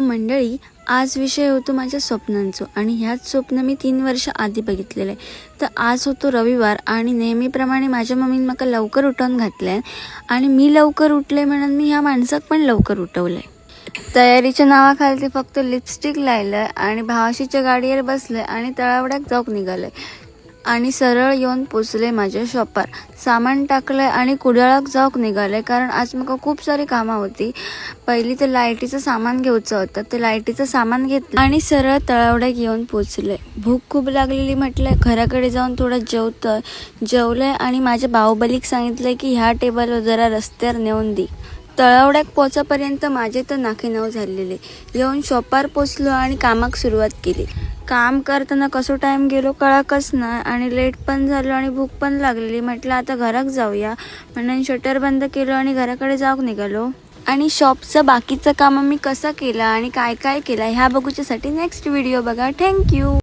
मंडळी, आज विषय होतो माझ्या स्वप्नांचा आणि ह्याच स्वप्न मी 3 वर्ष आधी बघितलेलं आहे। तर आज होतो रविवार आणि नेहमीप्रमाणे माझ्या मम्मीने मला लवकर उठवून घातले आणि मी लवकर उठले म्हणून मी ह्या माणसाक पण लवकर उठवले। तयारीच्या नावाखाली ते फक्त लिपस्टिक लायलंय आणि भावाशीच्या गाडीवर बसले आणि तळावड्याक जाऊक निघाले आणि सरळ येऊन पोचले माझ्या शॉपार। सामान टाकलंय आणि कुडाळाक जाऊक निघाले कारण आज मला खूप सारी कामं होती। पहिली तर लाईटीचं सामान घ्यायचं होतं, ते लाईटीचं सामान घेतलं आणि सरळ तळावड्याक येऊन पोचले। भूक खूप लागलेली म्हटलंय घराकडे जाऊन थोडं जेवलंय आणि माझ्या बाहुबलीक सांगितलंय की ह्या टेबलवर जरा रस्त्यावर नेऊन दे। तळावड्याक पोचापर्यंत माझे तर नाके नऊ झालेले। येऊन शॉपार पोचलो आणि कामाक सुरुवात केली। काम करताना कसो टाइम गेलो कळकच नाही आणि लेट पण झालो आणि भूक पण लागलेली। म्हटलं आता घराक जाऊया म्हणून शटर बंद केलं आणि घराकडे जाऊक निघालो। आणि शॉपचं बाकीचं काम मी कसं केलं आणि काय काय केलं ह्या बघूच्यासाठी नेक्स्ट व्हिडिओ बघा। थँक्यू।